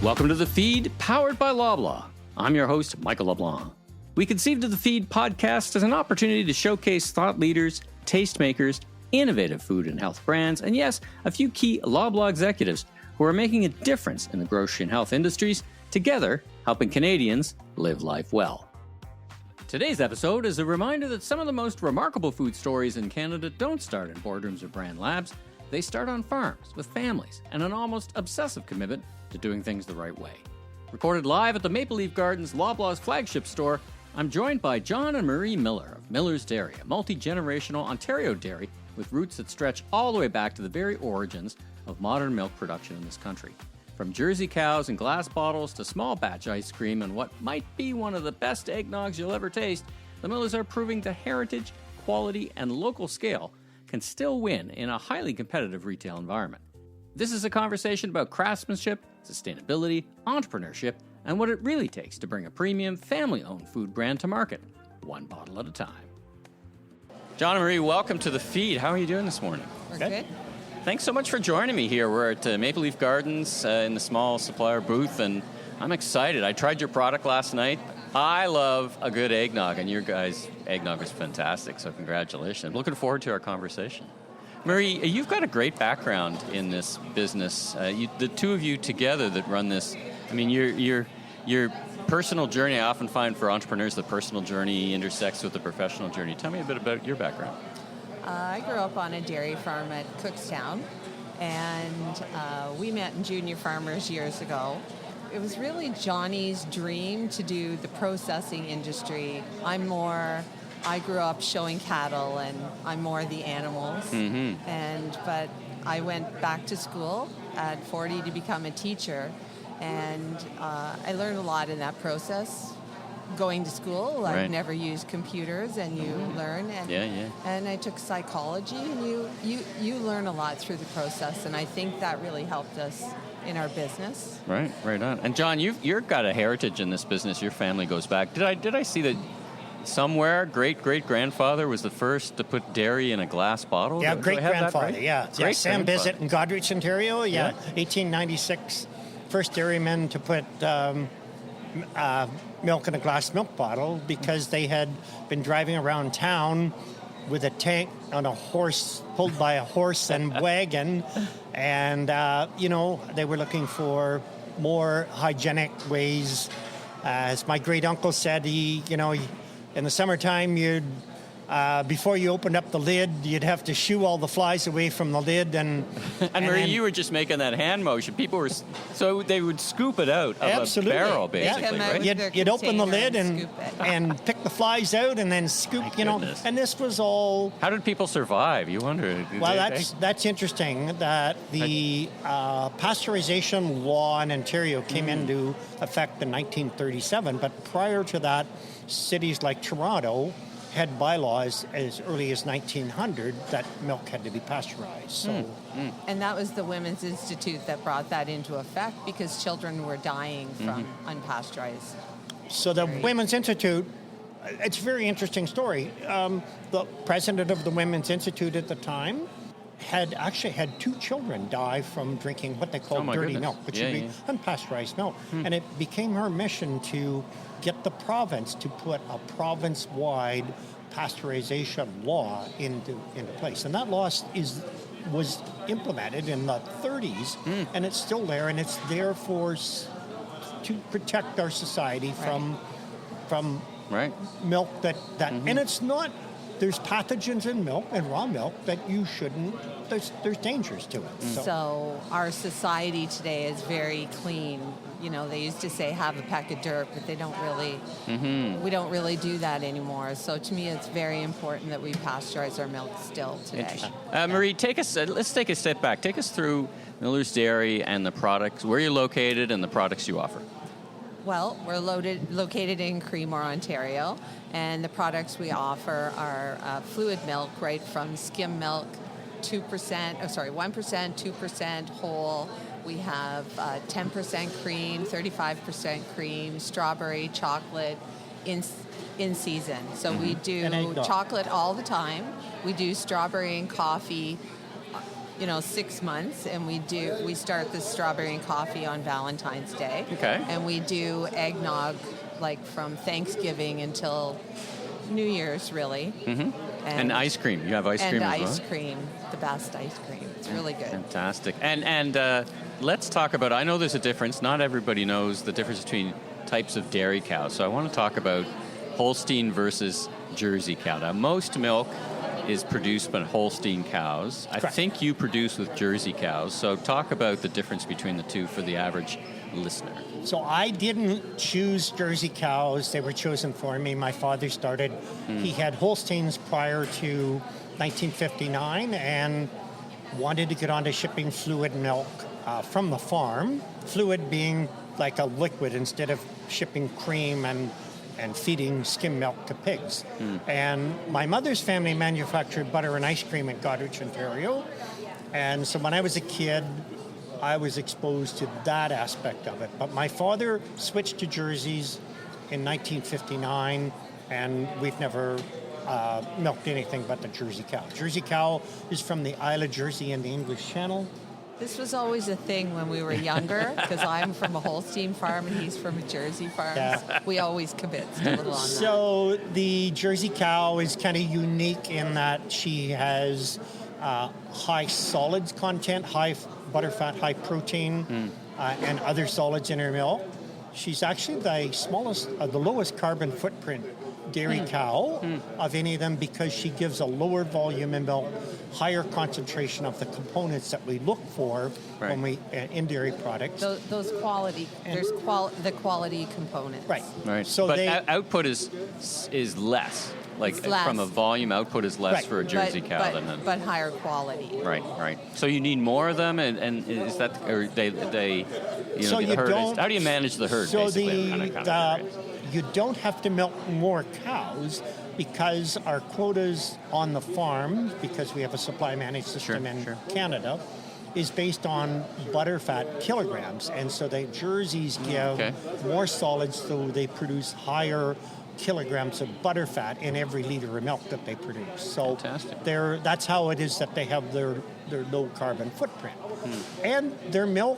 Welcome to The Feed, powered by Loblaw. I'm your host, Michael LeBlanc. We conceived of The Feed podcast as an opportunity to showcase thought leaders, tastemakers, innovative food and health brands, and yes, a few key Loblaw executives who are making a difference in the grocery and health industries, together helping Canadians live life well. Today's episode is a reminder that some of the most remarkable food stories in Canada don't start in boardrooms or brand labs. They start on farms with families and an almost obsessive commitment to doing things the right way. Recorded live at the Maple Leaf Gardens Loblaws flagship store, I'm joined by John and Marie Miller of Miller's Dairy, a multi-generational Ontario dairy with roots that stretch all the way back to the very origins of modern milk production in this country. From Jersey cows and glass bottles to small batch ice cream and what might be one of the best eggnogs you'll ever taste, the Millers are proving that heritage, quality, and local scale can still win in a highly competitive retail environment. This is a conversation about craftsmanship, sustainability, entrepreneurship, and what it really takes to bring a premium, family-owned food brand to market, one bottle at a time. John and Marie, welcome to The Feed. How are you doing this morning? We're good. Thanks so much for joining me here. We're at Maple Leaf Gardens in the small supplier booth, and I'm excited. I tried your product last night. I love a good eggnog, and your guys' eggnog is fantastic, so congratulations. I'm looking forward to our conversation. Marie, you've got a great background in this business. The two of you together that run this, I mean, your personal journey, I often find for entrepreneurs, the personal journey intersects with the professional journey. Tell me a bit about your background. I grew up on a dairy farm at Cookstown, and we met in junior farmers years ago. It was really Johnny's dream to do the processing industry. I grew up showing cattle, and I'm more the animals. But I went back to school at 40 to become a teacher, and I learned a lot in that process. Going to school, Right. I've never used computers, and you learn. And, and I took psychology, and you learn a lot through the process, and I think that really helped us in our business. Right on. And John, you've got a heritage in this business. Your family goes back. Did I see that somewhere great-great-grandfather was the first to put dairy in a glass bottle? Yeah, great-grandfather, right? yeah. Sam Bissett in Godrich, Ontario, 1896, first dairyman to put milk in a glass milk bottle because they had been driving around town with a tank on a horse, pulled by a horse and wagon, and, they were looking for more hygienic ways. As my great-uncle said, in the summertime, before you opened up the lid, you'd have to shoo all the flies away from the lid. And Marie, you were just making that hand motion. People were, so they would scoop it out of absolutely. a barrel, basically, Yeah. right? You'd open the lid and pick the flies out and then scoop, and this was all... How did people survive? You wonder. Well, that's interesting that the pasteurization law in Ontario came into effect in 1937, but prior to that, cities like Toronto had bylaws as early as 1900 that milk had to be pasteurized. So, And that was the Women's Institute that brought that into effect because children were dying from unpasteurized. So the Women's Institute, it's a very interesting story. The president of the Women's Institute at the time had actually had 2 children die from drinking what they call dirty milk, which would be unpasteurized milk. And it became her mission to get the province to put a province-wide pasteurization law into place. And that law was implemented in the 30s, and it's still there, and it's there to protect our society from milk that and it's not... There's pathogens in milk and raw milk that you shouldn't. There's dangers to it. So our society today is very clean. They used to say have a peck of dirt, but they don't really. We don't really do that anymore. So to me, it's very important that we pasteurize our milk still today. Marie, let's take a step back. Take us through Miller's Dairy and the products, where you're located, and the products you offer. Well, we're located in Creemore, Ontario, and the products we offer are fluid milk, right from skim milk, 1%, 2% whole. We have 10% cream, 35% cream, strawberry, chocolate, in season. So we do chocolate all the time. We do strawberry and coffee 6 months, and we start the strawberry and coffee on Valentine's Day. Okay. And we do eggnog like from Thanksgiving until New Year's, really. Mm-hmm. And ice cream. You have ice cream as well? And ice cream, the best ice cream. It's really good. Fantastic. And let's talk about, I know there's a difference. Not everybody knows the difference between types of dairy cows. So I want to talk about Holstein versus Jersey cow. Now, most milk is produced by Holstein cows. I think you produce with Jersey cows. So talk about the difference between the two for the average listener. So I didn't choose Jersey cows. They were chosen for me. My father started. He had Holsteins prior to 1959 and wanted to get onto shipping fluid milk from the farm. Fluid being like a liquid instead of shipping cream and feeding skim milk to pigs. And my mother's family manufactured butter and ice cream in Goderich, Ontario. And so when I was a kid, I was exposed to that aspect of it. But my father switched to Jerseys in 1959, and we've never milked anything but the Jersey cow. Jersey cow is from the Isle of Jersey in the English Channel. This was always a thing when we were younger, because I'm from a Holstein farm and he's from a Jersey farm. Yeah. We always kibitzed a little on that. So the Jersey cow is kind of unique in that she has high solids content, high butterfat, high protein, and other solids in her milk. She's actually the smallest, the lowest carbon footprint dairy cow of any of them because she gives a lower volume in milk, higher concentration of the components that we look for when we in dairy products. Those quality, there's the quality components. Right. So but output is less. Like less. From a volume, output is less for a Jersey cow than a... But higher quality. Right. So you need more of them, and is that, or they so the herd is, how do you manage the herd? So basically? You don't have to milk more cows because our quotas on the farm, because we have a supply managed system in Canada, is based on butterfat kilograms, and so the Jerseys give more solids, so they produce higher kilograms of butterfat in every liter of milk that they produce. So that's how it is that they have their low carbon footprint. And their milk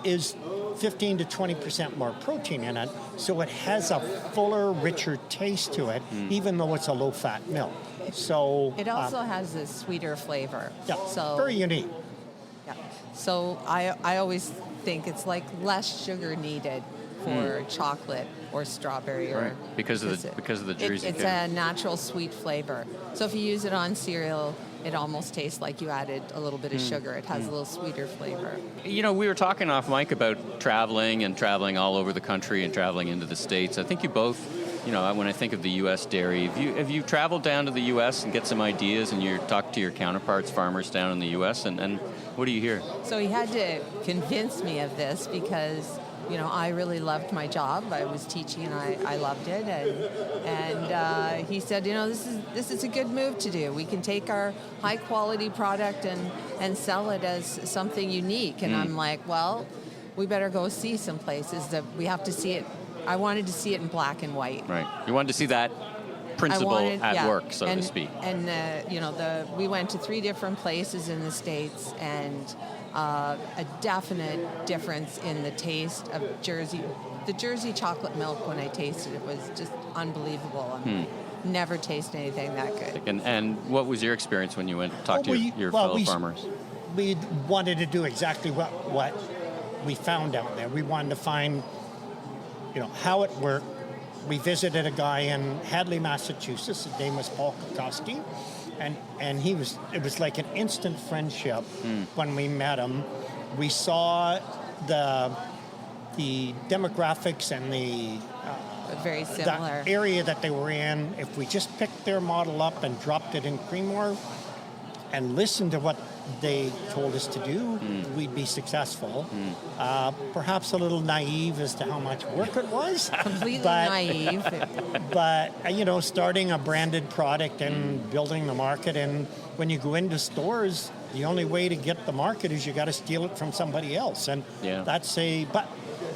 is 15 to 20% more protein in it, so it has a fuller, richer taste to it, even though it's a low-fat milk. So it also has a sweeter flavor. Yeah, so very unique. Yeah. So I always think it's like less sugar needed for chocolate or strawberry, or because of the Jersey. It's a natural sweet flavor. So if you use it on cereal, it almost tastes like you added a little bit of sugar. It has a little sweeter flavor. You know, we were talking off mic about traveling all over the country and traveling into the States. I think you both, when I think of the U.S. dairy, have you traveled down to the U.S. and get some ideas and you talk to your counterparts, farmers down in the U.S., and what do you hear? So he had to convince me of this because I really loved my job. I was teaching and I loved it. And he said, this is a good move to do. We can take our high quality product and sell it as something unique. And I'm like, well, we better go see some places that we have to see it. I wanted to see it in black and white. Right. You wanted to see that principle at work, so to speak. And we went to 3 different places in the States, and a definite difference in the taste of Jersey. The Jersey chocolate milk, when I tasted it, was just unbelievable. Never tasted anything that good. And what was your experience when you went to talk to your fellow farmers? We wanted to do exactly what we found out there. We wanted to find, how it worked. We visited a guy in Hadley, Massachusetts. His name was Paul Kokoski. And it was like an instant friendship when we met him. We saw the demographics and the very similar the area that they were in. If we just picked their model up and dropped it in Creemore and listened to what they told us to do, we'd be successful. Perhaps a little naive as to how much work it was. Completely naive. But, starting a branded product and building the market, and when you go into stores, the only way to get the market is you got to steal it from somebody else. And but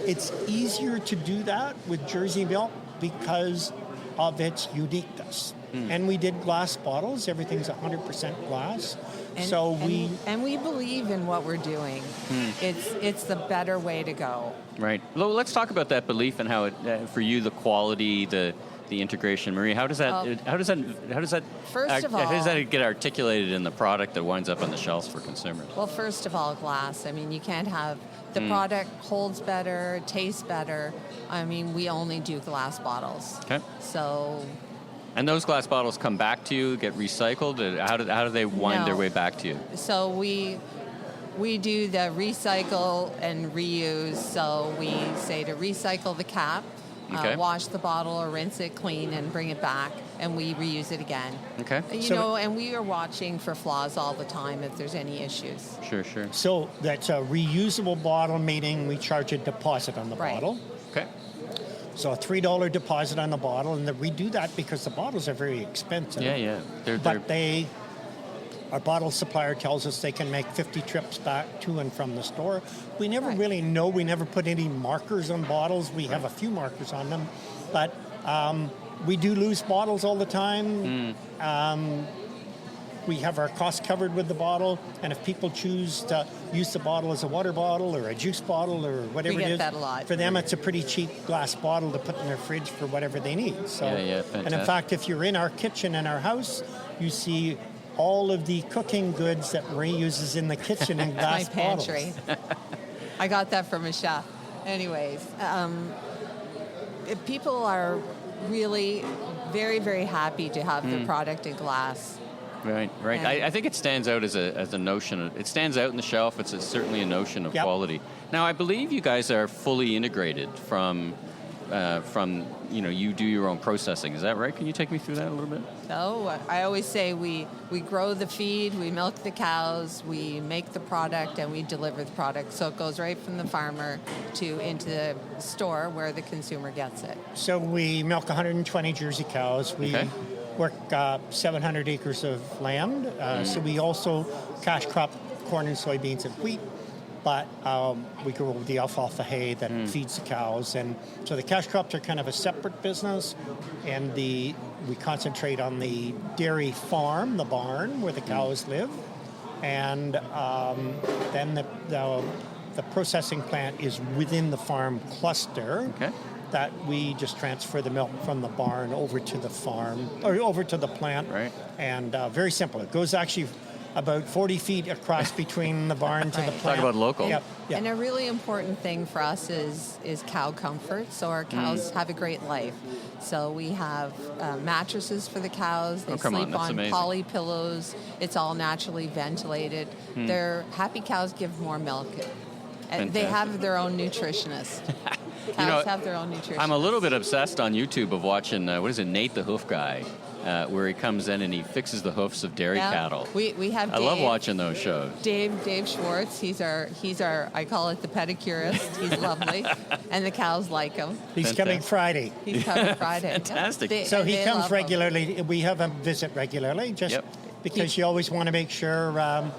it's easier to do that with Jersey milk because of its uniqueness. And we did glass bottles. Everything's 100% glass. And we believe in what we're doing. It's the better way to go. Right. Well, let's talk about that belief and how it, for you, the quality, the integration. Marie, how does that First of all, how does that get articulated in the product that winds up on the shelves for consumers? Well, first of all, glass. I mean, you can't have the product holds better, tastes better. I mean, we only do glass bottles. Okay. So. And those glass bottles come back to you, get recycled? How do they wind their way back to you? So we do the recycle and reuse. So we say to recycle the cap, wash the bottle or rinse it clean and bring it back, and we reuse it again. Okay. And we are watching for flaws all the time if there's any issues. Sure. So that's a reusable bottle, meaning we charge a deposit on the bottle. Okay. So a $3 deposit on the bottle, and we do that because the bottles are very expensive. Yeah. Our bottle supplier tells us they can make 50 trips back to and from the store. We never really know. We never put any markers on bottles. We have a few markers on them, but we do lose bottles all the time. We have our costs covered with the bottle, and if people choose to use the bottle as a water bottle or a juice bottle or whatever it is, that a lot. For them it's a pretty cheap glass bottle to put in their fridge for whatever they need. So, fantastic. and in fact, if you're in our kitchen in our house, you see all of the cooking goods that Marie uses in the kitchen in glass my pantry. I got that from a chef. Anyways, people are really very, very happy to have the product in glass. Right. I think it stands out as a notion. It stands out in the shelf. It's certainly a notion of quality. Now, I believe you guys are fully integrated from you do your own processing. Is that right? Can you take me through that a little bit? So I always say we grow the feed, we milk the cows, we make the product, and we deliver the product. So it goes right from the farmer into the store where the consumer gets it. So we milk 120 Jersey cows. We work 700 acres of land. So we also cash crop corn and soybeans and wheat. But we grow the alfalfa hay that feeds the cows. And so the cash crops are kind of a separate business. And we concentrate on the dairy farm, the barn, where the cows live. And then the processing plant is within the farm cluster. Okay. That we just transfer the milk from the barn over to the farm, or over to the plant. Right. And very simple. It goes actually about 40 feet across between the barn to the plant. Talk about local. Yep. And a really important thing for us is cow comfort. So our cows have a great life. So we have mattresses for the cows. They sleep on poly pillows. It's all naturally ventilated. Their happy cows give more milk. They have their own nutritionist. Cows have their own nutritionist. I'm a little bit obsessed on YouTube of watching, Nate the Hoof Guy, where he comes in and he fixes the hoofs of dairy cattle. We have Dave. I love watching those shows. Dave Schwartz, he's our I call it the pedicurist. He's lovely. And the cows like him. He's coming Friday. He's coming Friday. Fantastic. So he comes regularly. We have him visit regularly just because you always want to make sure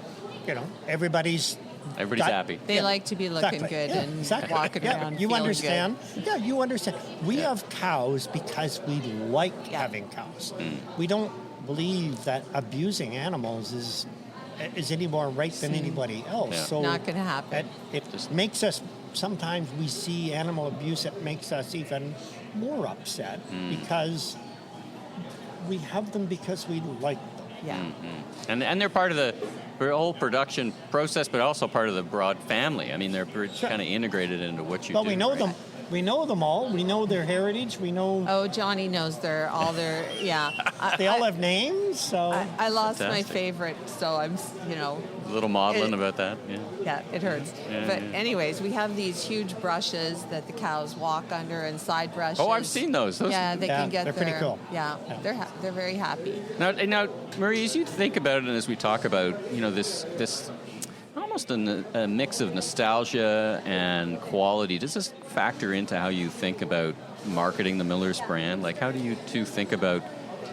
everybody's happy. They like to be looking good and walking around. You understand? Good. Yeah, you understand. We have cows because we like having cows. We don't believe that abusing animals is any more right than anybody else. Yeah. So not going to happen. It just makes us. Sometimes we see animal abuse. It makes us even more upset because we have them because we like them. Yeah. And they're part of the whole production process, but also part of the broad family. I mean, they're kind of integrated into what you do. But we know them. We know them all. We know their heritage. We know. Oh, Johnny knows all their. They all have names. So I lost my Fantastic. favorite. So I'm, A little maudlin about that. Yeah, it hurts. Anyways, we have these huge brushes that the cows walk under and side brushes. Oh, I've seen those. They can get. They're pretty cool. Yeah, they're very happy. Now, Marie, as you think about it, and as we talk about, this almost a mix of nostalgia and quality, does this factor into how you think about marketing the Miller's brand? Like, how do you two think about,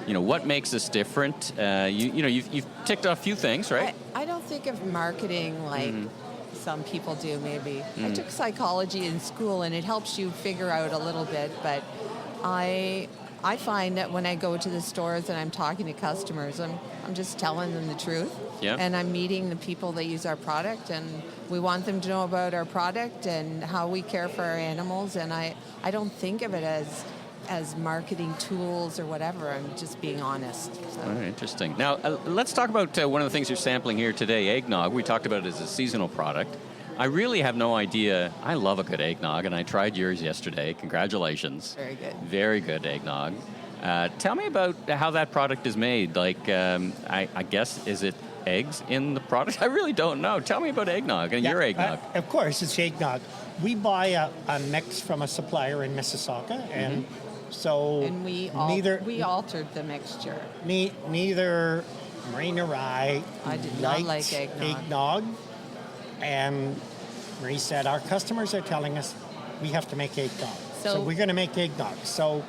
what makes us different? You've ticked off a few things, right? I don't think of marketing like some people do, maybe. I took psychology in school, and it helps you figure out a little bit, but I find that when I go to the stores and I'm talking to customers, I'm just telling them the truth. Yeah. And I'm meeting the people that use our product, and we want them to know about our product and how we care for our animals. And I don't think of it as marketing tools or whatever. I'm just being honest. So. Oh, interesting. Now, let's talk about one of the things you're sampling here today, eggnog. We talked about it as a seasonal product. I really have no idea. I love a good eggnog, and I tried yours yesterday. Congratulations. Very good. Very good eggnog. Tell me about how that product is made. Like, I guess, is it eggs in the product? I really don't know. Tell me about eggnog and your eggnog. Of course, it's eggnog. We buy a mix from a supplier in Mississauga, and so And we altered the mixture. Neither Marie nor I did not liked like eggnog. And Marie said, our customers are telling us we have to make eggnog. So we're going to make eggnog. So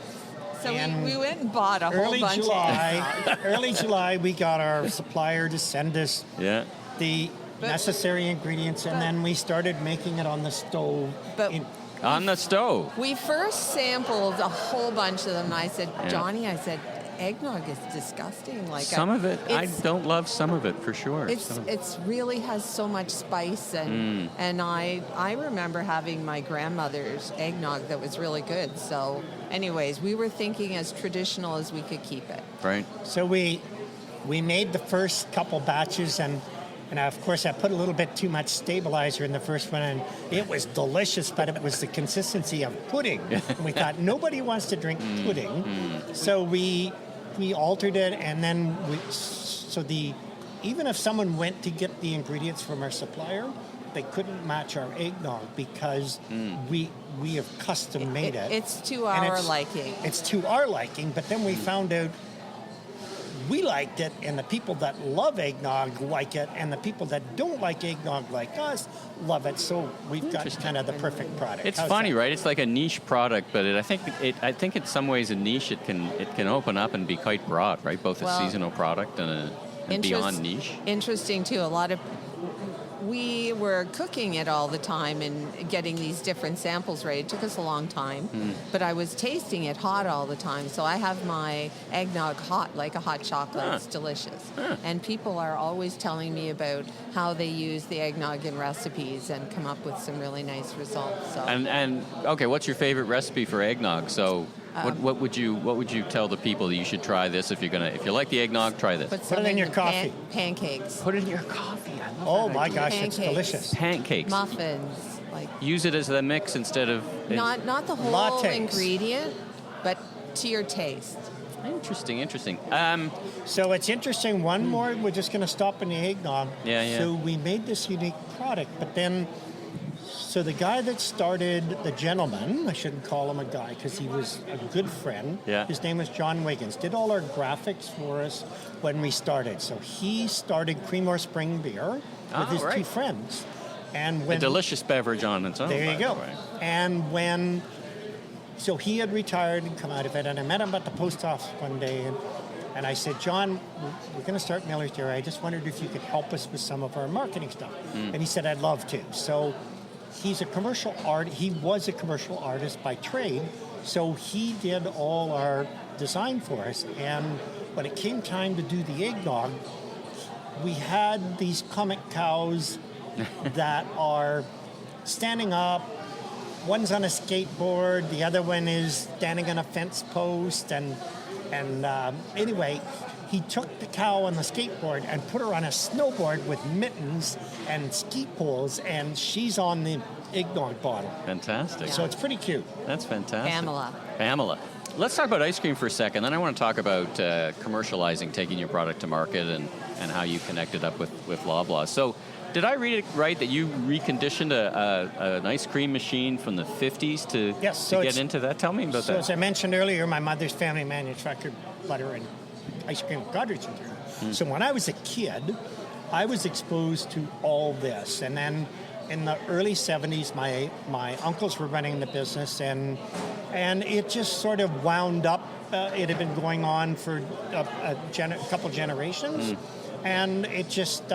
we went and bought a whole bunch of eggnog. Early July, we got our supplier to send us the necessary ingredients, and then we started making it on the stove. On the stove? We first sampled a whole bunch of them, and I said, Johnny, eggnog is disgusting. Like some of it, I don't love some of it for sure. It's really has so much spice, and I remember having my grandmother's eggnog that was really good. So, anyways, we were thinking as traditional as we could keep it. Right. So we made the first couple batches, and of course I put a little bit too much stabilizer in the first one, and it was delicious, but it was the consistency of pudding. And we thought nobody wants to drink pudding, so we altered it, and then even if someone went to get the ingredients from our supplier, they couldn't match our eggnog because we have custom made it. It's to our liking. It's to our liking, but then we found out we liked it, and the people that love eggnog like it, and the people that don't like eggnog like us love it. So we've got kind of the perfect product. It's funny, right? It's like a niche product, but I think in some ways a niche it can open up and be quite broad, right? Both a seasonal product and a beyond niche. Interesting too. We were cooking it all the time and getting these different samples ready. It took us a long time, but I was tasting it hot all the time. So I have my eggnog hot, like a hot chocolate. It's delicious. And people are always telling me about how they use the eggnog in recipes and come up with some really nice results. So. And okay, what's your favorite recipe for eggnog? So what would you tell the people that you should try this if you like the eggnog, try this. Put it in your coffee. Pancakes. Put it in your coffee. I love Oh that my idea. gosh, Pancakes. it's delicious. Pancakes. Muffins. Use it as the mix instead of not the whole lattes. ingredient, but to your taste. Interesting. So it's interesting. One more, we're just going to stop in the eggnog. Yeah. So we made this unique product, but then, so the guy that started, the gentleman, I shouldn't call him a guy because he was a good friend. Yeah. His name was John Wiggins, did all our graphics for us when we started. So he started Creemore Spring Beer with his two friends. And when a delicious beverage on its own. There you go. And so he had retired and come out of it, and I met him at the post office one day, and I said, John, we're going to start Miller's Dairy. I just wondered if you could help us with some of our marketing stuff. And he said, I'd love to. So he was a commercial artist by trade, so he did all our design for us. And when it came time to do the eggnog, we had these comic cows that are standing up. One's on a skateboard, the other one is standing on a fence post, and anyway, he took the cow on the skateboard and put her on a snowboard with mittens and ski poles, and she's on the eggnog bottle. Fantastic. So it's pretty cute. That's fantastic. Pamela. Let's talk about ice cream for a second. Then I want to talk about commercializing, taking your product to market, and how you connected up with Loblaw. So did I read it right that you reconditioned an ice cream machine from the 50s to get into that? Tell me about that. So as I mentioned earlier, my mother's family manufactured butter and ice cream at Godrich. So when I was a kid, I was exposed to all this. And then in the early 70s, my uncles were running the business, and it just sort of wound up. It had been going on for a couple generations, and it just...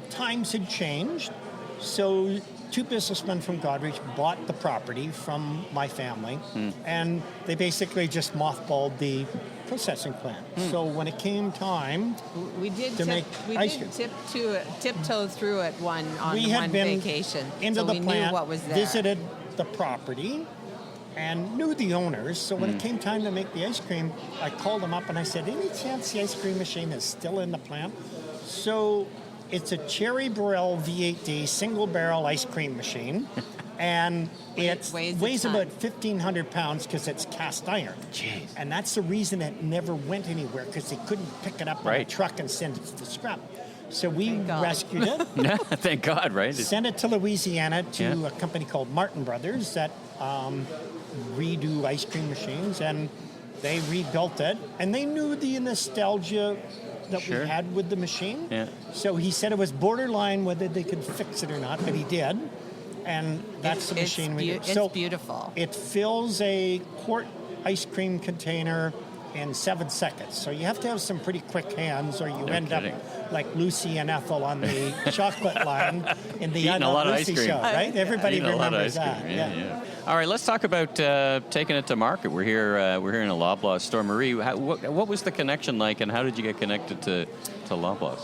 times had changed, so two businessmen from Godrich bought the property from my family, and they basically just mothballed the processing plant. So when it came time We did to make ice cream, tiptoe through it on we had one been vacation. into so the we plant, knew what was there. visited the property, and knew the owners. So when it came time to make the ice cream, I called them up and I said, any chance the ice cream machine is still in the plant? So it's a Cherry Burrell V8D single barrel ice cream machine. And it weighs about 1,500 pounds because it's cast iron. Jeez. And that's the reason it never went anywhere, because they couldn't pick it up on a Right. truck and send it to the scrap. So we Thank God. rescued it, Yeah, thank God, right? sent it to Louisiana to a company called Martin Brothers that redo ice cream machines, and they rebuilt it. And they knew the nostalgia that Sure. we had with the machine. Yeah. So he said it was borderline whether they could fix it or not, but he did. And that's the machine we did. It's beautiful. It fills a quart ice cream container in 7 seconds. So you have to have some pretty quick hands, or you end kidding. up like Lucy and Ethel on the chocolate line in the Eating I a Love lot of Lucy ice cream. show, right? Everybody Eating a lot of remembers ice that. cream. Yeah. All right, let's talk about taking it to market. We're here in a Loblaw store. Marie, what was the connection like, and how did you get connected to Loblaws?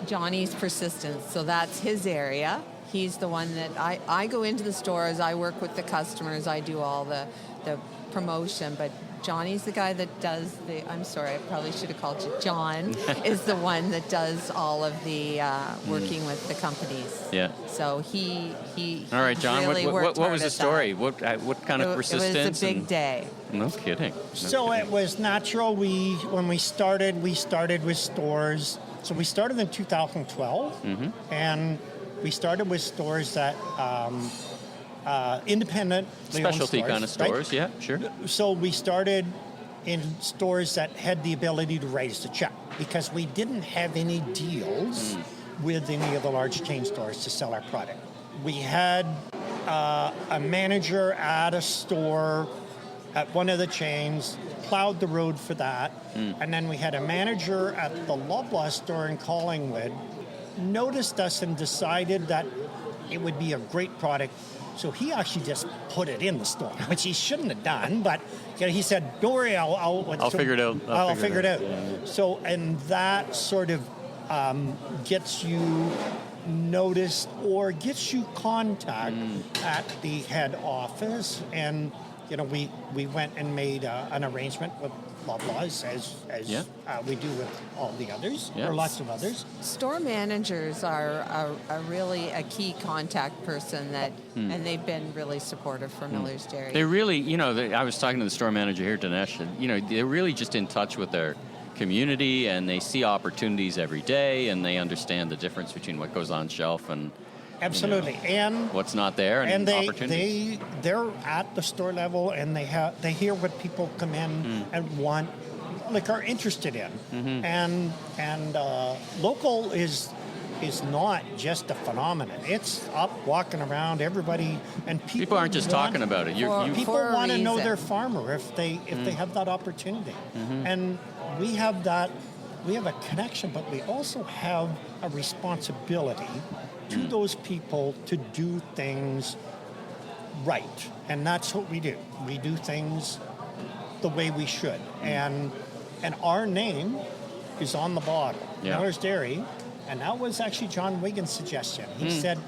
Johnny's persistence. So that's his area. He's the one that I go into the stores, I work with the customers, I do all the promotion, but Johnny's the guy that does I'm sorry, I probably should have called you John, is the one that does all of the working with the companies. Yeah. So he All right, John, really what worked was the hard story? at What kind of persistence? It was a big day. No kidding. So it was natural. When we started with stores. So we started in 2012, and we started with stores that independent Specialty stores, kind of stores, right? yeah, sure. So we started in stores that had the ability to raise the check, because we didn't have any deals with any of the large chain stores to sell our product. We had a manager at a store at one of the chains, plowed the road for that, and then we had a manager at the Loblaw store in Collingwood, noticed us and decided that it would be a great product. So he actually just put it in the store, which he shouldn't have done. But he said, "Don't worry, I'll figure it out. I'll figure it out." Yeah. So, and that sort of gets you noticed or gets you contact at the head office. And we went and made an arrangement with Loblaws, as we do with all the others, or lots of others. Store managers are really a key contact person and they've been really supportive for Miller's Dairy. They really, I was talking to the store manager here, Dinesh, and, they're really just in touch with their community, and they see opportunities every day, and they understand the difference between what goes on shelf and Absolutely, and what's not there, and opportunities. They're at the store level, and they hear what people come in and want, like are interested in, and local is not just a phenomenon. It's up walking around, everybody, and people aren't just talking about it. People want to know their farmer if they have that opportunity, and we have that. We have a connection, but we also have a responsibility to those people to do things right. And that's what we do. We do things the way we should. And our name is on the bottle, Miller's Dairy. And that was actually John Wigan's suggestion. He said,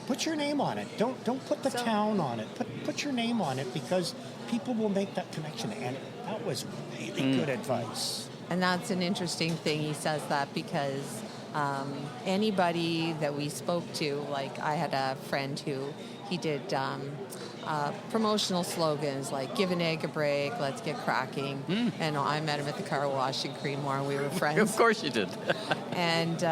put your name on it. Don't put the town on it. Put your name on it, because people will make that connection. And that was really good advice. And that's an interesting thing he says that, because anybody that we spoke to, like I had a friend who he did promotional slogans like "Give an egg a break," "Let's get cracking," and I met him at the car wash in Creemore. We were friends. Of course you did. And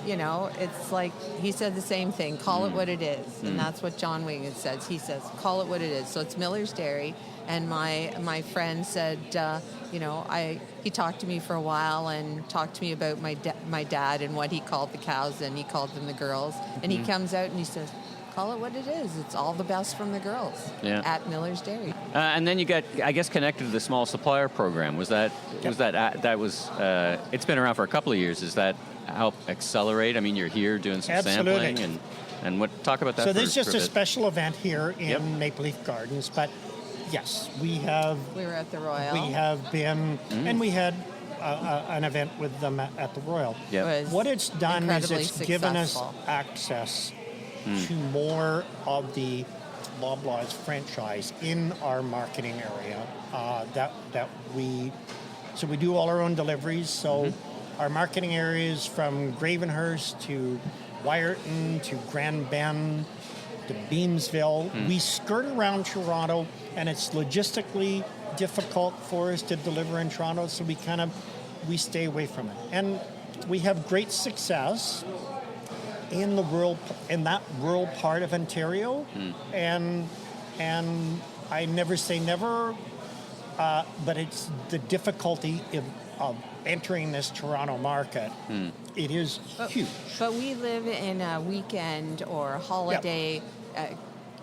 it's like he said the same thing. Call it what it is, and that's what John Wigan says. He says, "Call it what it is." So it's Miller's Dairy. And my friend said, he talked to me for a while and talked to me about my dad and what he called the cows, and he called them the girls. And he comes out and he says, call it what it is. It's all the best from the girls at Miller's Dairy. And then you got, I guess, connected to the small supplier program. It's been around for a couple of years. Does that help accelerate? I mean, you're here doing some sampling talk about that. So there's just a special event here in Maple Leaf Gardens, but Yes, We were at the Royal. we have been, and we had an event with them at the Royal. Yep. It was What it's done is incredibly it's given us successful. access to more of the Loblaws franchise in our marketing area. So we do all our own deliveries. So our marketing areas from Gravenhurst to Wyerton to Grand Bend to Beamsville. We skirt around Toronto, and it's logistically difficult for us to deliver in Toronto, so we stay away from it. And we have great success in that rural part of Ontario, and I never say never, but it's the difficulty of entering this Toronto market. It is huge. But we live in a weekend or holiday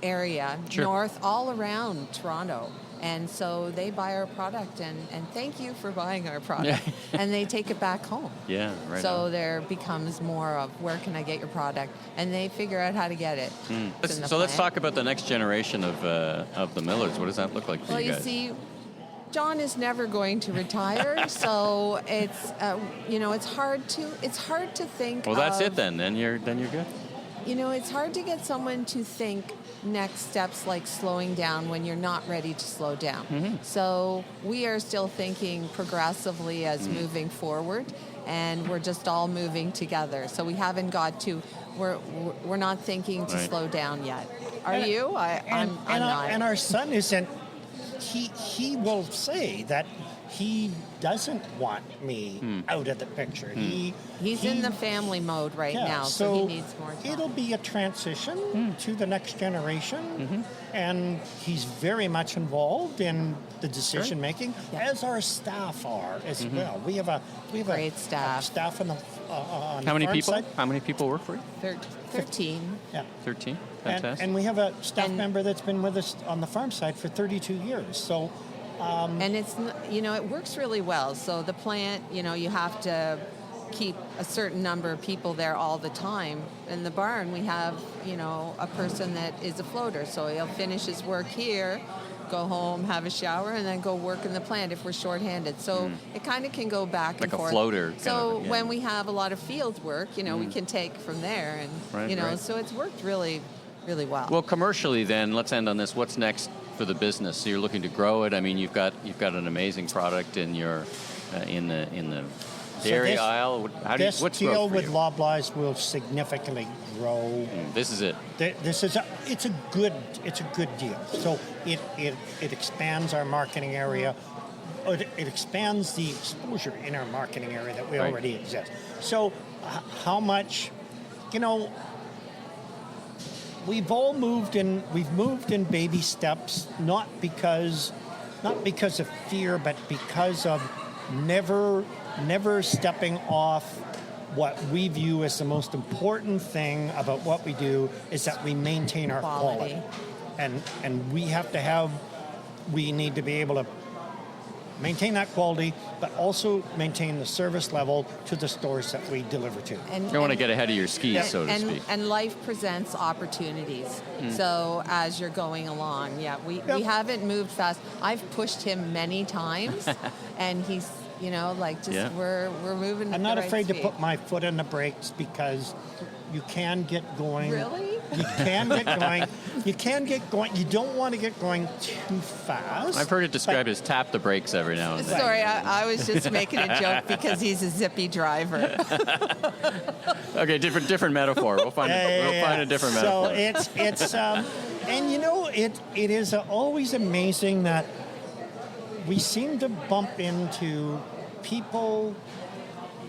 area, north, all around Toronto. And so they buy our product, and thank you for buying our product. And they take it back home. Yeah, right. So there becomes more of where can I get your product? And they figure out how to get it. So let's talk about the next generation of the Millers. What does that look like for Well, you you guys? see, John is never going to retire, so it's it's hard to think. Well, that's of, it then. Then you're good. It's hard to get someone to think next steps like slowing down when you're not ready to slow down. So we are still thinking progressively as moving forward, and we're just all moving together. So we haven't got to. We're not thinking to slow down yet. Are you? I'm not. And our son isn't. He will say that he doesn't want me out of the picture. He's in the family mode right now, so he needs more time. It'll be a transition to the next generation, and he's very much involved in the decision making, as our staff are as well. We have a Great staff. Staff on the How many farm people? side. How many people work for you? 13. Yeah. 13. Fantastic. And we have a staff member that's been with us on the farm side for 32 years. So. And it's, it works really well. So the plant, you have to keep a certain number of people there all the time. In the barn, we have, a person that is a floater. So he'll finish his work here, go home, have a shower, and then go work in the plant if we're shorthanded. So it kind of can go back like and forth. Like a floater. So when we have a lot of field work, we can take from there. And, Right. so it's worked really, really well. Well, commercially then, let's end on this. What's next for the business? So you're looking to grow it. I mean, you've got an amazing product in your in the dairy aisle. What's deal growth for with you? Loblaws will significantly grow. This is it. It's a good deal. So it expands our marketing area. It expands the exposure in our marketing area that we already exist. So how much, we've moved in baby steps, not because of fear, but because of never stepping off what we view as the most important thing about what we do is that we maintain our quality. And we need to be able to maintain that quality, but also maintain the service level to the stores that we deliver to. You don't want to get ahead of your skis, so to speak. And life presents opportunities. So as you're going along, we haven't moved fast. I've pushed him many times, and he's, we're moving. I'm not afraid to put my foot on the brakes because you can get going. Really? You can get going. You can get going. You don't want to get going too fast. I've heard it described as tap the brakes every now and then. Sorry, I was just making a joke because he's a zippy driver. Okay, different metaphor. We'll find a different metaphor. So it's and it is always amazing that we seem to bump into people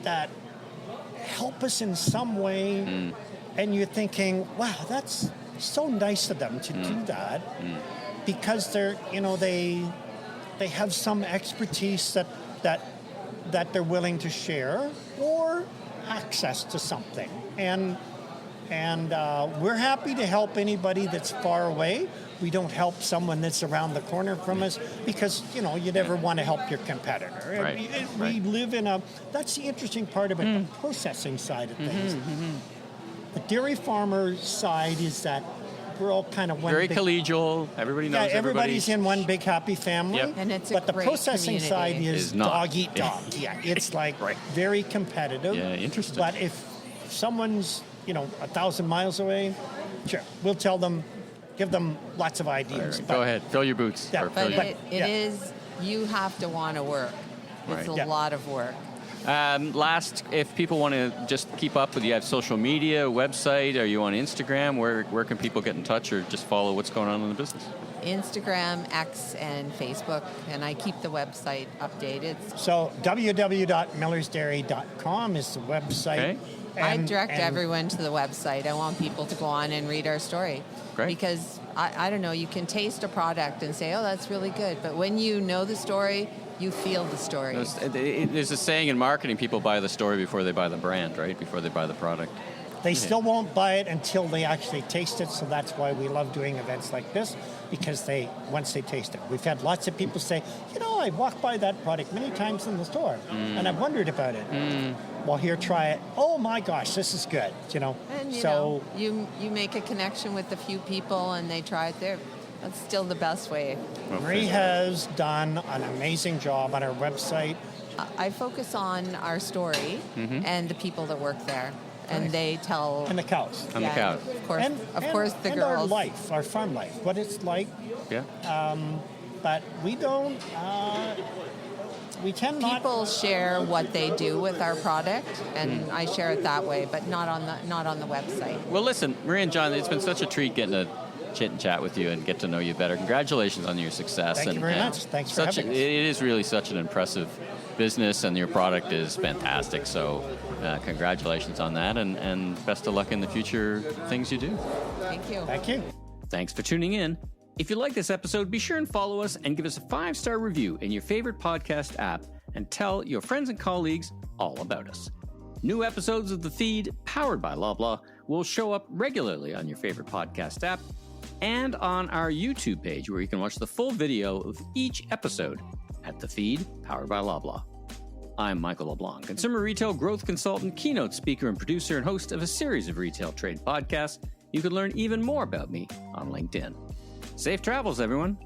that help us in some way. And you're thinking, wow, that's so nice of them to do that, because they're, they have some expertise that they're willing to share or access to something, and we're happy to help anybody that's far away. We don't help someone that's around the corner from us because, you never want to help your competitor. Right. We live in that's the interesting part about the processing side of things. The dairy farmer side is that we're all kind of one Very big, collegial. Everybody knows everybody's everybody. in one big happy family. Yep. And it's a but the great processing side community. is not. dog eat dog. Yeah, it's like very competitive. Yeah, interesting. But if someone's 1,000 miles away, sure, we'll tell them, give them lots of ideas. Right. Go ahead, fill your boots. Yeah, or But fill your- it is, you have to want to work. It's Right. a lot of work. Last, if people want to just keep up with you, have social media, website, are you on Instagram? Where can people get in touch or just follow what's going on in the business? Instagram, X, and Facebook, and I keep the website updated. So www.millersdairy.com is the website. Okay. I direct everyone to the website. I want people to go on and read our story. Great. Because, I don't know, you can taste a product and say, oh, that's really good. But when you know the story, you feel the story. There's a saying in marketing, people buy the story before they buy the brand, right? Before they buy the product. They still won't buy it until they actually taste it, so that's why we love doing events like this, because once they taste it. We've had lots of people say, I walked by that product many times in the store, and I've wondered about it. Well, here, try it. Oh my gosh, this is good, And So you make a connection with a few people and they try it there. That's still the best way. Marie has done an amazing job on our website. I focus on our story and the people that work there. And they tell... And the cows. On the cows. Of course, the and girls. our life, our farm life, what it's like. Yeah. But we don't... we tend not... People share what they do with our product, and I share it that way, but not on the website. Well, listen, Marie and John, it's been such a treat getting to chit and chat with you and get to know you better. Congratulations on your success. Thank you very much. Thanks for having us. It is really such an impressive business, and your product is fantastic. So congratulations on that, and best of luck in the future things you do. Thank you. Thank you. Thanks for tuning in. If you like this episode, be sure and follow us and give us a 5-star review in your favorite podcast app, and tell your friends and colleagues all about us. New episodes of The Feed, powered by Loblaw, will show up regularly on your favorite podcast app and on our YouTube page, where you can watch the full video of each episode at The Feed, powered by Loblaw. I'm Michael LeBlanc, consumer retail growth consultant, keynote speaker, and producer, and host of a series of retail trade podcasts. You can learn even more about me on LinkedIn. Safe travels, everyone.